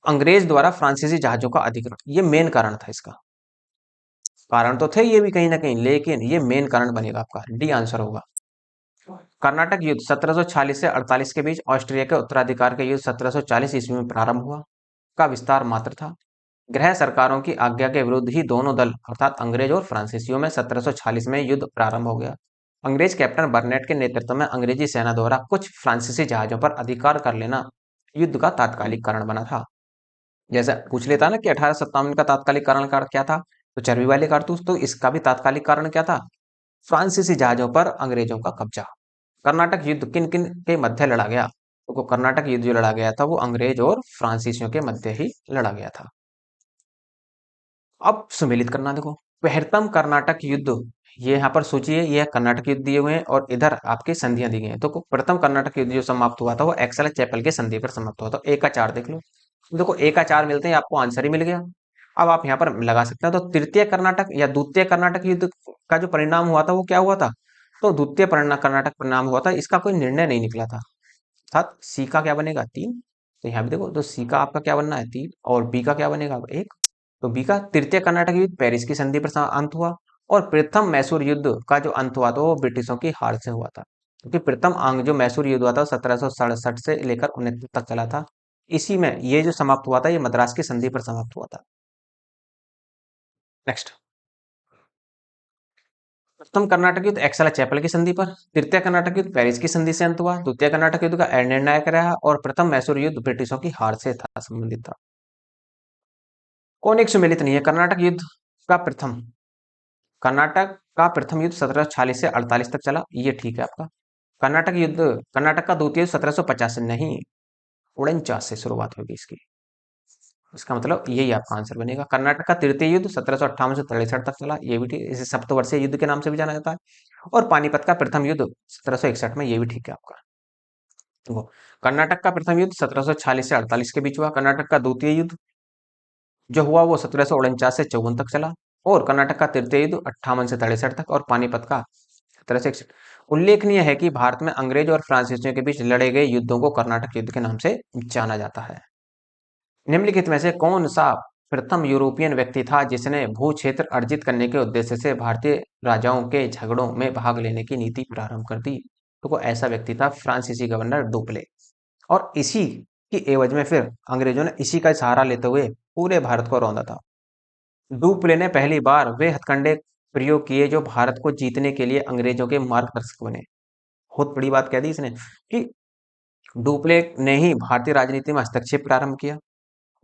अंग्रेज द्वारा फ्रांसीसी जहाजों का अधिग्रहण, ये मेन कारण था इसका। कारण तो थे ये भी कहीं ना कहीं, लेकिन ये मेन कारण बनेगा आपका। डी आंसर होगा। कर्नाटक युद्ध 1746 से 48 के बीच ऑस्ट्रिया के उत्तराधिकार का युद्ध 1740 ईस्वी में प्रारंभ हुआ, का विस्तार मात्र था। गृह सरकारों की आज्ञा के विरुद्ध ही दोनों दल अर्थात अंग्रेज और फ्रांसीसियों में 1746 में युद्ध प्रारंभ हो गया। अंग्रेज कैप्टन बर्नेट के नेतृत्व में अंग्रेजी सेना द्वारा कुछ फ्रांसीसी जहाजों पर अधिकार कर लेना युद्ध का तात्कालिक कारण बना था। जैसा पूछ लेता ना कि 1857 का तात्कालिक कारण क्या था, तो चर्बी वाले कारतूस। तो इसका भी तात्कालिक कारण क्या था? फ्रांसीसी जहाजों पर अंग्रेजों का कब्जा। कर्नाटक युद्ध किन किन के मध्य लड़ा गया? तो कर्नाटक युद्ध जो लड़ा गया था वो अंग्रेज और फ्रांसीसियों के मध्य ही लड़ा गया था। अब सम्मिलित करना देखो, प्रथम कर्नाटक युद्ध, ये यहाँ पर सोचिए, ये कर्नाटक युद्ध दिए हुए हैं और इधर आपके संधियां दी गई हैं। तो प्रथम कर्नाटक युद्ध जो समाप्त हुआ था वो एक्सेल चैपल के संधि पर समाप्त हुआ था। ए का 4 देख लो, देखो ए का 4 मिलते हैं, आपको आंसर ही मिल गया। अब आप यहाँ पर लगा सकते हैं। तो तृतीय कर्नाटक या द्वितीय कर्नाटक युद्ध का जो परिणाम हुआ था वो क्या हुआ था? तो द्वितीय कर्नाटक परिणाम हुआ था, इसका कोई निर्णय नहीं निकला था। अर्थात सी का क्या बनेगा? 3। तो यहाँ भी देखो, तो सी का आपका क्या बनना है? 3। और बी का क्या बनेगा? 1। तो बी का तृतीय कर्नाटक युद्ध पेरिस की संधि पर अंत हुआ। और प्रथम मैसूर युद्ध का जो अंत हुआ था वो ब्रिटिशों की हार से हुआ था, क्योंकि प्रथम अंग जो मैसूर युद्ध हुआ था 1767 से लेकर 69 तक चला था। इसी में ये जो समाप्त हुआ था ये मद्रास की संधि पर समाप्त हुआ था। नेक्स्ट, प्रथम कर्नाटक युद्ध एक्सला चैपल की संधि पर, तृतीय कर्नाटक युद्ध पेरिस की संधि से अंत हुआ, द्वितीय कर्नाटक युद्ध का निर्णायक रहा और प्रथम मैसूर युद्ध ब्रिटिशों की हार से था संबंधित था। कौन एक सुमेलित नहीं है? कर्नाटक युद्ध का प्रथम, कर्नाटक का प्रथम युद्ध 1746 से 48 तक चला, ये ठीक है आपका। कर्नाटक युद्ध, कर्नाटक का द्वितीय युद्ध 1750 से नहीं, 49 से शुरुआत होगी इसकी। इसका मतलब यही आपका आंसर बनेगा। कर्नाटक का तृतीय युद्ध 1758 से 63 तक चला, ये भी ठीक, इसे सप्तवर्षीय युद्ध के नाम से भी जाना जाता है। और पानीपत का प्रथम युद्ध 1761 में, ये भी ठीक है आपका। वो कर्नाटक का प्रथम युद्ध 1746 से 48 के बीच हुआ। कर्नाटक का द्वितीय युद्ध जो हुआ वो 1749 से 54 तक चला। और कर्नाटक का तृतीय युद्ध 58 से 63 तक, और पानीपत का 1761। उल्लेखनीय है कि भारत में अंग्रेज और फ्रांसीसियों के बीच लड़े गए युद्धों को कर्नाटक युद्ध के नाम से जाना जाता है। निम्नलिखित में से कौन सा प्रथम यूरोपियन व्यक्ति था जिसने भू क्षेत्र अर्जित करने के उद्देश्य से भारतीय राजाओं के झगड़ों में भाग लेने की नीति प्रारंभ कर दी? तो वो ऐसा व्यक्ति था फ्रांसीसी गवर्नर डुप्ले। और इसी की एवज में फिर अंग्रेजों ने इसी का सहारा लेते हुए पूरे भारत को रौंदा था। डुप्ले ने पहली बार वे हथकंडे प्रयोग किए जो भारत को जीतने के लिए अंग्रेजों के मार्गदर्शक बने। बहुत बड़ी बात कह दी इसने कि डुप्ले ने ही भारतीय राजनीति में हस्तक्षेप प्रारंभ किया।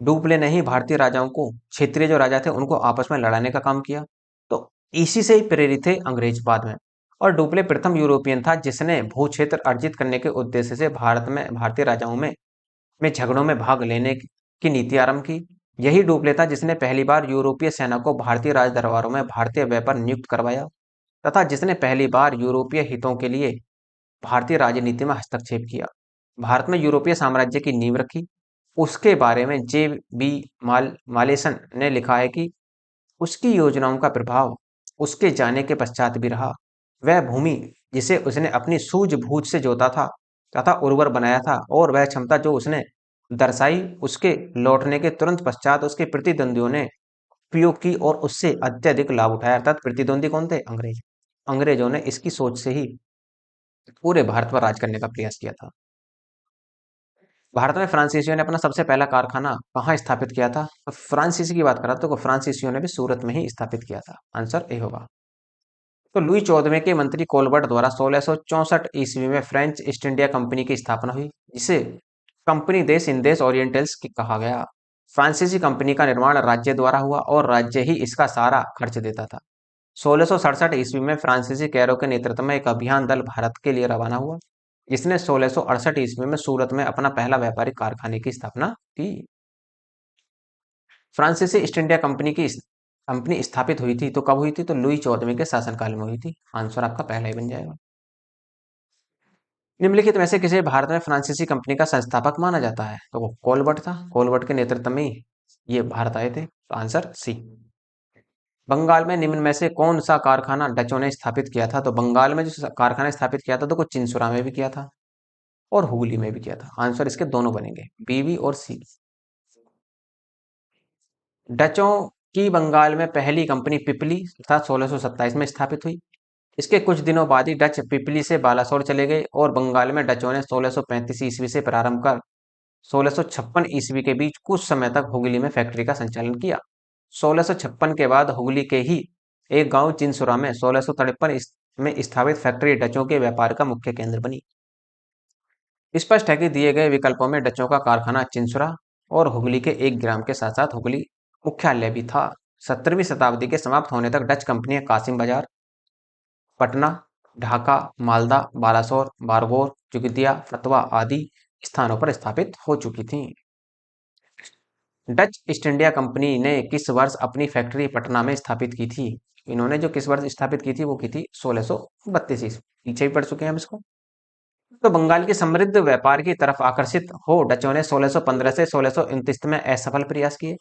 डुप्ले ने ही भारतीय राजाओं को, क्षेत्रीय जो राजा थे उनको आपस में लड़ाने का काम किया। तो इसी से ही प्रेरित थे अंग्रेज बाद में। और डुप्ले प्रथम यूरोपियन था जिसने भू क्षेत्र अर्जित करने के उद्देश्य से भारत में भारतीय राजाओं में झगड़ों में भाग लेने की नीति आरंभ की। यही डुप्ले था जिसने पहली बार यूरोपीय सेना को भारतीय राज दरबारों में भारतीय व्यापार नियुक्त करवाया, तथा जिसने पहली बार यूरोपीय हितों के लिए भारतीय राजनीति में हस्तक्षेप किया, भारत में यूरोपीय साम्राज्य की नींव रखी। उसके बारे में जे बी मालेसन ने लिखा है कि उसकी योजनाओं का प्रभाव उसके जाने के पश्चात भी रहा। वह भूमि जिसे उसने अपनी सूझबूझ से जोता था तथा उर्वर बनाया था, और वह क्षमता जो उसने दर्शाई, उसके लौटने के तुरंत पश्चात उसके प्रतिद्वंदियों ने उपयोग की और उससे अत्यधिक लाभ उठाया। अर्थात प्रतिद्वंदी कौन थे? अंग्रेज। अंग्रेजों ने इसकी सोच से ही पूरे भारत पर राज करने का प्रयास किया था। भारत में फ्रांसीसियों ने अपना सबसे पहला कारखाना कहाँ स्थापित किया था? तो फ्रांसीसी की बात करा तो फ्रांसीसियों ने भी सूरत में ही स्थापित किया था। आंसर ए होगा। तो लुई 14वें के मंत्री कोलबर्ट द्वारा 1664 ईस्वी में फ्रेंच ईस्ट इंडिया कंपनी की स्थापना हुई, जिसे कंपनी देश इंदेश ओरिएंटल्स कहा गया। फ्रांसीसी कंपनी का निर्माण राज्य द्वारा हुआ और राज्य ही इसका सारा खर्च देता था। 1667 ईस्वी में फ्रांसीसी कैरो के नेतृत्व में एक अभियान दल भारत के लिए रवाना हुआ, जिसने 1668 ईस्वी में सूरत में अपना पहला व्यापारिक कारखाने की स्थापना की। फ्रांसीसी ईस्ट इंडिया कंपनी स्थापित हुई थी तो कब हुई थी? तो लुई 14वें के शासनकाल में हुई थी। आंसर आपका पहला ही बन जाएगा। निम्नलिखित में से किसे भारत में फ्रांसीसी कंपनी का संस्थापक माना जाता है? तो वो कोलबर्ट था। कोलबर्ट के नेतृत्व में ही ये भारत आए थे। तो आंसर सी। बंगाल में निम्न में से कौन सा कारखाना डचों ने स्थापित किया था? तो बंगाल में जो कारखाना स्थापित किया था तो कुछ चिंसुरा में भी किया था और हुगली में भी किया था। आंसर इसके दोनों बनेंगे, बी भी और सी। डचों की बंगाल में पहली कंपनी पिपली अर्थात 1627 में स्थापित हुई। इसके कुछ दिनों बाद ही डच पिपली से बालासोर चले गए और बंगाल में डचों ने 1635 ईस्वी से प्रारंभ कर 1656 ईस्वी के बीच कुछ समय तक हुगली में फैक्ट्री का संचालन किया। 1656 के बाद हुगली के ही एक गांव चिंसुरा में 1653 में स्थापित फैक्ट्री डचों के व्यापार का मुख्य केंद्र बनी। स्पष्ट है कि दिए गए विकल्पों में डचों का कारखाना चिंसुरा और हुगली के एक ग्राम के साथ साथ हुगली मुख्यालय भी था। 17वीं शताब्दी के समाप्त होने तक डच कंपनियां कासिम बाजार, पटना, ढाका, मालदा, बालासोर, बारगोर, जुगितिया, फतवा आदि स्थानों पर स्थापित हो चुकी थी। डच ईस्ट इंडिया कंपनी ने किस वर्ष अपनी फैक्ट्री पटना में स्थापित की थी? इन्होंने जो किस वर्ष स्थापित की थी वो की थी 1632 ईस्वी। पीछे भी पढ़ चुके हैं हम इसको। तो बंगाल की समृद्ध व्यापार की तरफ आकर्षित हो डचों ने 1615 से 1629 में असफल प्रयास किए।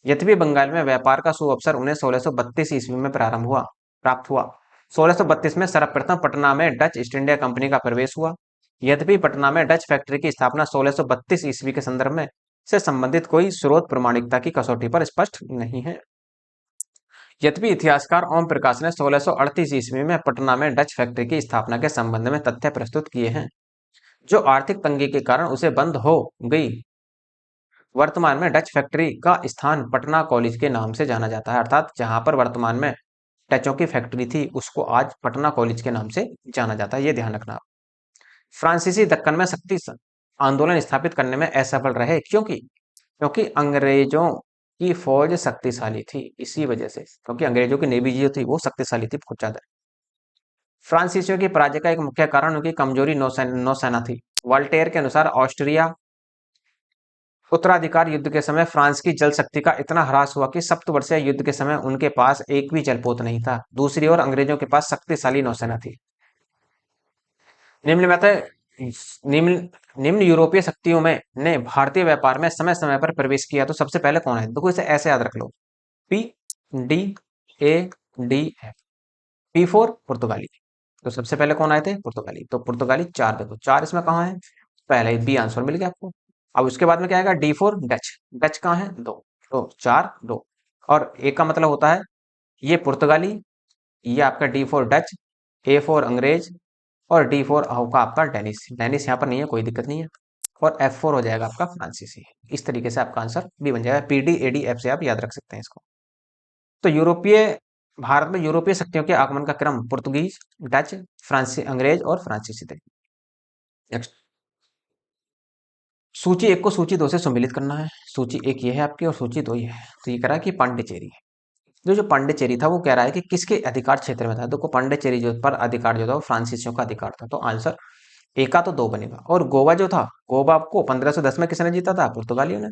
यद्यपि बंगाल में व्यापार का सुअवसर उन्हें 1632 ईस्वी में प्राप्त हुआ। 1632 में सर्वप्रथम पटना में डच ईस्ट इंडिया कंपनी का प्रवेश हुआ। यद्यपि पटना में डच फैक्ट्री की स्थापना 1632 ईस्वी के संदर्भ में से संबंधित कोई स्रोत प्रमाणिकता की कसौटी पर स्पष्ट नहीं है। यद्यपि इतिहासकार ओम प्रकाश ने 1638 ईस्वी में पटना में डच फैक्ट्री की स्थापना के संबंध में तथ्य प्रस्तुत किए हैं, जो आर्थिक तंगी के कारण उसे बंद हो गई। वर्तमान में डच फैक्ट्री का स्थान पटना कॉलेज के नाम से जाना जाता है, अर्थात जहां पर वर्तमान में डचों की फैक्ट्री थी उसको आज पटना कॉलेज के नाम से जाना जाता है, ये ध्यान रखना। फ्रांसीसी दक्कन में शक्ति आंदोलन स्थापित करने में असफल रहे, क्योंकि अंग्रेजों की फौज शक्तिशाली थी, इसी वजह से, क्योंकि अंग्रेजों की नेवी जो थी वो शक्तिशाली थी बहुत ज्यादा। फ्रांसीसियों की पराजय का एक मुख्य कारण उनकी कमजोरी नौसेना थी। वॉल्टेयर के अनुसार ऑस्ट्रिया उत्तराधिकार युद्ध के समय फ्रांस की जल शक्ति का इतना ह्रास हुआ कि सप्तवर्षीय युद्ध के समय उनके पास एक भी जलपोत नहीं था। दूसरी ओर अंग्रेजों के पास शक्तिशाली नौसेना थी। निम्न में निम्न निम्न यूरोपीय शक्तियों में ने भारतीय व्यापार में समय समय पर प्रवेश किया। तो सबसे पहले कौन है? देखो इसे ऐसे याद रख लो, P D A D F. P four पुर्तगाली। तो सबसे पहले कौन आए थे? पुर्तगाली। तो पुर्तगाली चार, देखो चार इसमें कहाँ है? पहले बी आंसर मिल गया आपको। अब उसके बाद में क्या आएगा? D four Dutch. डच कहाँ है? दो। तो चार दो। और एक का मतलब होता है ये पुर्तगाली, ये आपका डी फोर डच, ए फोर अंग्रेज और डी फोर होगा आपका डेनिस। डेनिस यहाँ पर नहीं है, कोई दिक्कत नहीं है। और एफ फोर हो जाएगा आपका फ्रांसीसी। इस तरीके से आपका आंसर बी बन जाएगा। P D A D F से आप याद रख सकते हैं इसको। तो भारत में यूरोपीय शक्तियों के आगमन का क्रम पुर्तगीज, डच, फ्रांसी अंग्रेज और फ्रांसीसी थे। नेक्स्ट, सूची एक को सूची दो से सम्मिलित करना है। सूची एक ये है आपकी और सूची दो ये है। तो ये कह रहा है कि पांडिचेरी, जो पांडिचेरी था वो कह रहा है कि किसके अधिकार क्षेत्र में था। देखो पांडिचेरी जो पर अधिकार जो था वो फ्रांसीसियों का अधिकार था। तो आंसर ए का तो दो बनेगा। और गोवा जो था, गोवा आपको 1510 में किसने जीता था? पुर्तगालियों ने।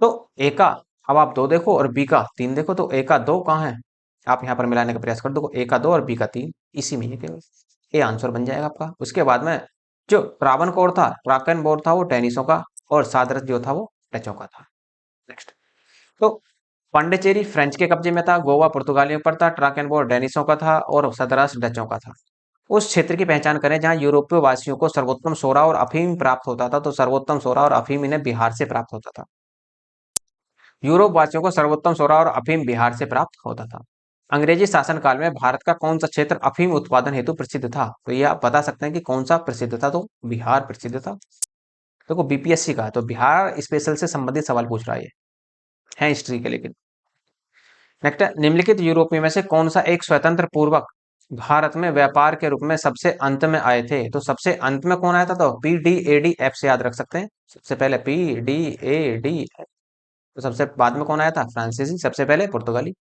तो ए का अब आप दो देखो और बी का तीन देखो, तो ए का दो कहाँ है? आप यहाँ पर मिलाने का प्रयास कर दो। ए का दो और बी का तीन, इसी में है केवल। ए आंसर बन जाएगा आपका। उसके बाद में जो ट्रावनकोर था, ट्राकनबोर था वो डेनिसों का, और सादरत जो था वो डचों का था। नेक्स्ट, तो पांडिचेरी फ्रेंच के कब्जे में था, गोवा पुर्तगालियों पर था, ट्राकनबोर डेनिसों का था और सदरास डचों का था। उस क्षेत्र की पहचान करें जहां यूरोपीय वासियों को सर्वोत्तम सोरा और अफीम प्राप्त होता था। तो सर्वोत्तम सोरा और अफीम इन्हें बिहार से प्राप्त होता था। यूरोप वासियों को सर्वोत्तम सोरा और अफीम बिहार से प्राप्त होता था। अंग्रेजी शासनकाल में भारत का कौन सा क्षेत्र अफीम उत्पादन हेतु प्रसिद्ध था? तो ये आप बता सकते हैं कि कौन सा प्रसिद्ध था। तो बिहार प्रसिद्ध था। देखो बीपीएससी का है तो बिहार स्पेशल से संबंधित सवाल पूछ रहा है हिस्ट्री के। लेकिन नेक्स्ट, निम्नलिखित यूरोपीय में से कौन सा एक स्वतंत्र पूर्वक भारत में व्यापार के रूप में सबसे अंत में आए थे? तो सबसे अंत में कौन आया था? तो P D A D F से याद रख सकते हैं। सबसे पहले P D A D F. तो सबसे बाद में कौन आया था? फ्रांसीसी। सबसे पहले पुर्तगाली।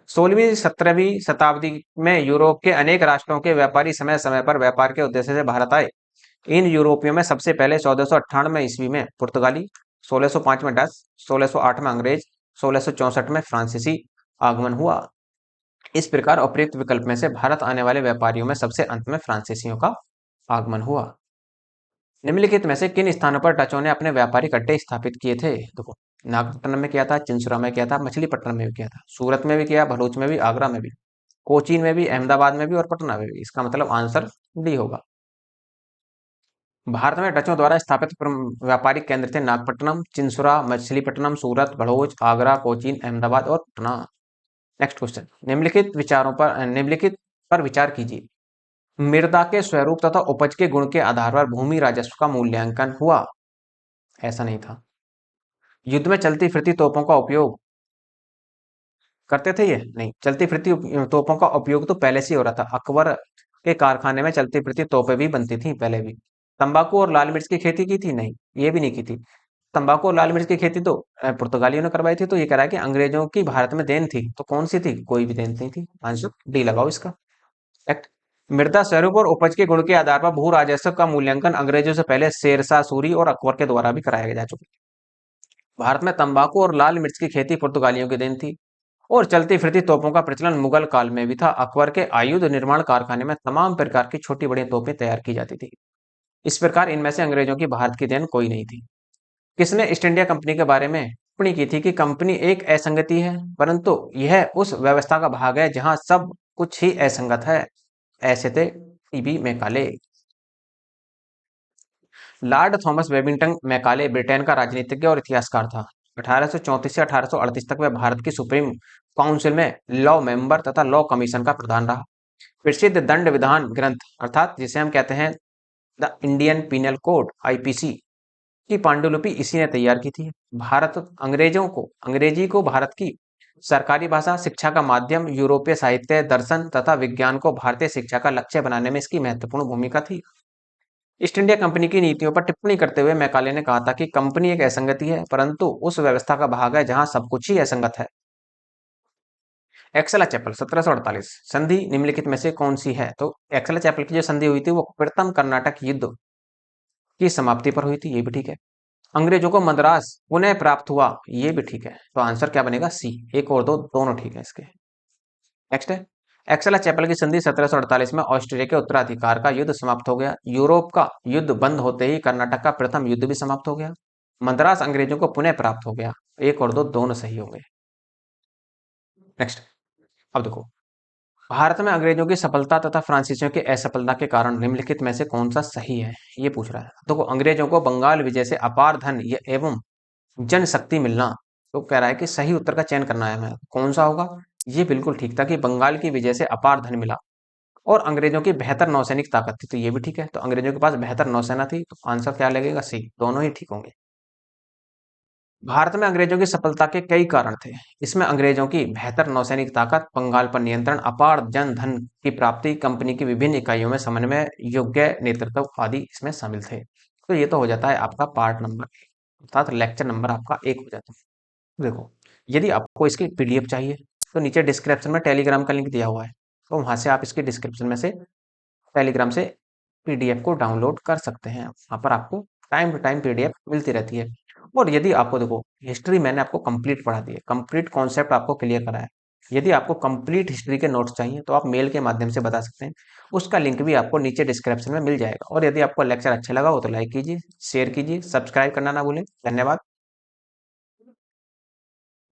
16वीं 17वीं शताब्दी में यूरोप के अनेक राष्ट्रों के व्यापारी समय समय पर व्यापार के उद्देश्य से भारत आए। इन यूरोपियों में सबसे पहले 1498 ईस्वी में पुर्तगाली, 1605 में डच, 1608 में अंग्रेज, 1664 में फ्रांसीसी आगमन हुआ। इस प्रकार उपयुक्त विकल्प में से भारत आने वाले व्यापारियों में सबसे अंत में फ्रांसीसियों का आगमन हुआ। निम्नलिखित में से किन स्थानों पर डचों ने अपने व्यापारिक अड्डे स्थापित किए थे? देखो नागपट्टनम में किया था, चिंसुरा में किया था, मछलीपट्टनम में भी किया था, सूरत में भी किया, भरूच में भी, आगरा में भी, कोचीन में भी, अहमदाबाद में भी और पटना में भी। इसका मतलब आंसर डी होगा। भारत में डचों द्वारा स्थापित व्यापारिक केंद्र थे नागपट्टनम, चिंसुरा, मछलीपट्टनम, सूरत, भड़ोच, आगरा, कोचीन, अहमदाबाद और पटना। नेक्स्ट क्वेश्चन, निम्नलिखित पर विचार कीजिए। मृदा के स्वरूप तथा उपज के गुण के आधार पर भूमि राजस्व का मूल्यांकन हुआ। ऐसा नहीं था। युद्ध में चलती फिरती तोपों का उपयोग करते थे ये? नहीं, चलती फिरती तोपों का उपयोग तो पहले से ही हो रहा था। अकबर के कारखाने में चलती फिरती तोपें भी बनती थी पहले भी। तंबाकू और लाल मिर्च की खेती की थी? नहीं, ये भी नहीं की थी। तंबाकू और लाल मिर्च की खेती तो पुर्तगालियों ने करवाई थी। तो ये कह रहा है कि अंग्रेजों की भारत में देन थी। तो कौन सी थी? कोई भी देन नहीं थी। आंसर डी लगाओ इसका। Correct? मृदा स्वरूप और उपज के गुण के आधार पर भू राजस्व का मूल्यांकन अंग्रेजों से पहले शेरशाह सूरी और अकबर के द्वारा भी कराया जा चुका है। भारत में तंबाकू और लाल मिर्च की खेती पुर्तगालियों की देन थी और चलती फिरती तोपों का प्रचलन मुगल काल में भी था। अकबर के आयुध निर्माण कारखाने में तमाम प्रकार की छोटी बड़ी तोपें तैयार की जाती थी। इस प्रकार इनमें से अंग्रेजों की भारत की देन कोई नहीं थी। किसने ईस्ट इंडिया कंपनी के बारे में टिप्पणी की थी कि कंपनी एक असंगति है, परंतु यह उस व्यवस्था का भाग है जहां सब कुछ ही असंगत है। ऐसे थे TB Macaulay. Lord Thomas Babington Macaulay Britain का राजनीतिज्ञ और इतिहासकार था। 1834 से 1838 तक वह भारत की सुप्रीम काउंसिल में लॉ मेंबर तथा लॉ कमीशन का प्रधान रहा। प्रसिद्ध दंड विधान ग्रंथ अर्थात जिसे हम कहते हैं the Indian penal code IPC की पांडुलिपि इसी ने तैयार की थी। भारत अंग्रेजी को भारत की सरकारी भाषा, शिक्षा का माध्यम, यूरोपीय साहित्य, दर्शन तथा विज्ञान को भारतीय शिक्षा का लक्ष्य बनाने में इसकी महत्वपूर्ण भूमिका थी। ईस्ट इंडिया कंपनी की नीतियों पर टिप्पणी करते हुए मैकाले ने कहा था कि कंपनी एक असंगति है, परंतु उस व्यवस्था का भाग है जहां सब कुछ ही असंगत है। एक्सला चैपल 1748 संधि निम्नलिखित में से कौन सी है? तो एक्सला चैपल की जो संधि हुई थी वो प्रथम कर्नाटक युद्ध की समाप्ति पर हुई थी, ये भी ठीक है। अंग्रेजों को मद्रास पुनः प्राप्त हुआ, ये भी ठीक है। तो आंसर क्या बनेगा? सी। एक और दो दोनों ठीक है इसके। नेक्स्ट है एक्सला चैपल की संधि 1748 में ऑस्ट्रेलिया के उत्तराधिकार का युद्ध समाप्त हो गया। यूरोप का युद्ध बंद होते ही कर्नाटक का प्रथम युद्ध भी समाप्त हो गया। मद्रास अंग्रेजों को पुनः प्राप्त हो गया। एक और दो दोनों सही होंगे। नेक्स्ट, अब देखो, भारत में अंग्रेजों की सफलता तथा फ्रांसीसियों की असफलता के कारण निम्नलिखित में से कौन सा सही है, ये पूछ रहा है। देखो, अंग्रेजों को बंगाल विजय से अपार धन एवं जनशक्ति मिलना, तो कह रहा है कि सही उत्तर का चयन करना है हमें। कौन सा होगा? ये बिल्कुल ठीक था कि बंगाल की विजय से अपार धन मिला और अंग्रेजों की बेहतर नौसैनिक ताकत थी, तो ये भी ठीक है। तो अंग्रेजों के पास बेहतर नौसेना थी, तो आंसर क्या लगेगा? सी। दोनों ही ठीक होंगे। भारत में अंग्रेजों की सफलता के कई कारण थे। इसमें अंग्रेजों की बेहतर नौसैनिक ताकत, बंगाल पर नियंत्रण, अपार जन धन की प्राप्ति, कंपनी की विभिन्न इकाइयों में समन्वय, योग्य नेतृत्व आदि इसमें शामिल थे। तो ये तो हो जाता है आपका पार्ट नंबर, अर्थात लेक्चर नंबर आपका 1 हो जाता है। देखो, यदि आपको इसकी पीडीएफ चाहिए तो नीचे डिस्क्रिप्शन में टेलीग्राम का लिंक दिया हुआ है, तो वहां से आप इसके डिस्क्रिप्शन में से टेलीग्राम से पीडीएफ को डाउनलोड कर सकते हैं। वहां पर आपको टाइम टू टाइम पीडीएफ मिलती रहती है। और यदि आपको, देखो, हिस्ट्री मैंने आपको कंप्लीट पढ़ा दी है, कंप्लीट कॉन्सेप्ट आपको क्लियर करा है। यदि आपको कंप्लीट हिस्ट्री के नोट्स चाहिए तो आप मेल के माध्यम से बता सकते हैं। उसका लिंक भी आपको नीचे डिस्क्रिप्शन में मिल जाएगा। और यदि आपको लेक्चर अच्छा लगा हो तो लाइक कीजिए, शेयर कीजिए, सब्सक्राइब करना ना भूलें। धन्यवाद।